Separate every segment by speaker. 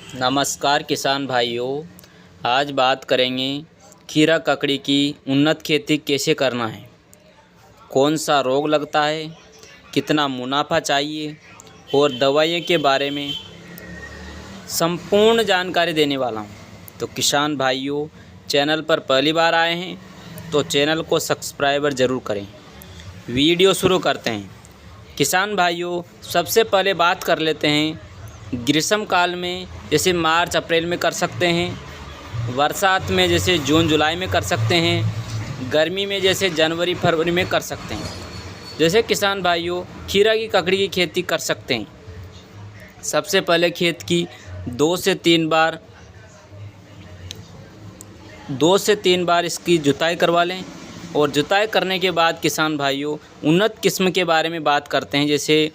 Speaker 1: नमस्कार किसान भाइयों। आज बात करेंगे खीरा ककड़ी की उन्नत खेती कैसे करना है, कौन सा रोग लगता है, कितना मुनाफा चाहिए और दवाइयों के बारे में संपूर्ण जानकारी देने वाला हूं। तो किसान भाइयों, चैनल पर पहली बार आए हैं तो चैनल को सब्सक्राइबर ज़रूर करें। वीडियो शुरू करते हैं। किसान भाइयों, सबसे पहले बात कर लेते हैं ग्रीष्म काल में, जैसे मार्च अप्रैल में कर सकते हैं, बरसात में जैसे जून जुलाई में कर सकते हैं, गर्मी में जैसे जनवरी फरवरी में कर सकते हैं। जैसे किसान भाइयों खीरा की ककड़ी की खेती कर सकते हैं। सबसे पहले खेत की 2 से 3 बार इसकी जुताई करवा लें और जुताई करने के बाद किसान भाइयों उन्नत किस्म के बारे में बात करते हैं। जैसे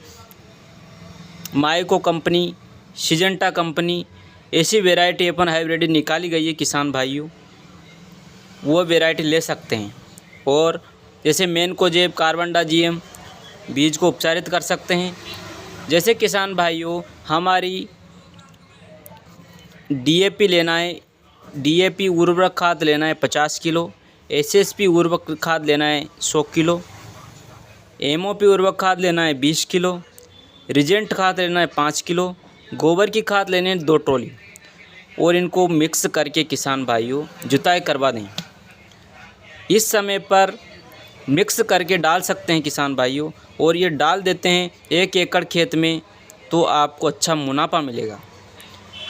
Speaker 1: माइको कंपनी, सिजेंटा कंपनी, ऐसी वैरायटी अपन हाइब्रिड निकाली गई है किसान भाइयों, वो वैरायटी ले सकते हैं। और जैसे मैनकोजेब, कार्बनडा जीएम बीज को उपचारित कर सकते हैं। जैसे किसान भाइयों हमारी डीएपी लेना है, डीएपी उर्वरक खाद लेना है 50 किलो, एसएसपी उर्वरक खाद लेना है 100 किलो, एमओपी उर्वरक खाद लेना है 20 किलो, रिजेंट खाद लेना है 5 किलो, गोबर की खाद लेने हैं 2 ट्रॉली और इनको मिक्स करके किसान भाइयों जुताई करवा दें। इस समय पर मिक्स करके डाल सकते हैं किसान भाइयों, और ये डाल देते हैं 1 एकड़ खेत में तो आपको अच्छा मुनाफा मिलेगा।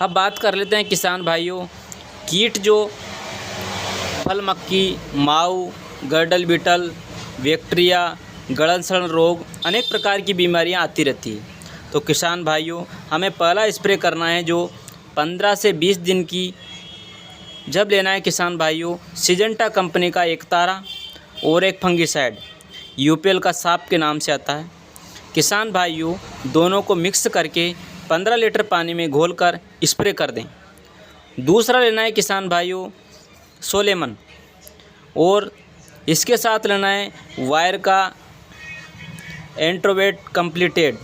Speaker 1: अब बात कर लेते हैं किसान भाइयों कीट, जो फल मक्खी, माऊ, गर्डल बीटल, बैक्टीरिया, गलन सड़न रोग, अनेक प्रकार की बीमारियां आती रहती है। तो किसान भाइयों हमें पहला स्प्रे करना है जो 15 से 20 दिन की जब लेना है किसान भाइयों, सिजेंटा कंपनी का एक तारा और एक फंगिसाइड यूपीएल का साप के नाम से आता है। किसान भाइयों दोनों को मिक्स करके 15 लीटर पानी में घोलकर स्प्रे कर दें। दूसरा लेना है किसान भाइयों सोलेमन, और इसके साथ लेना है वायर का एंट्रोवेट कंप्लीटेड।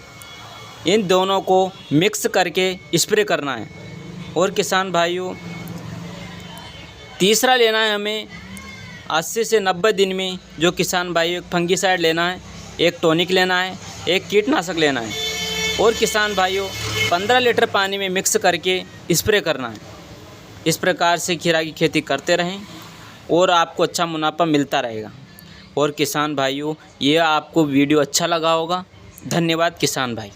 Speaker 1: इन दोनों को मिक्स करके स्प्रे करना है। और किसान भाइयों तीसरा लेना है हमें 80 से 90 दिन में, जो किसान भाइयों एक फंगिसाइड लेना है, एक टॉनिक लेना है, एक कीटनाशक लेना है और किसान भाइयों 15 लीटर पानी में मिक्स करके स्प्रे करना है। इस प्रकार से खीरा की खेती करते रहें और आपको अच्छा मुनाफा मिलता रहेगा। और किसान भाइयों ये आपको वीडियो अच्छा लगा होगा। धन्यवाद किसान भाई।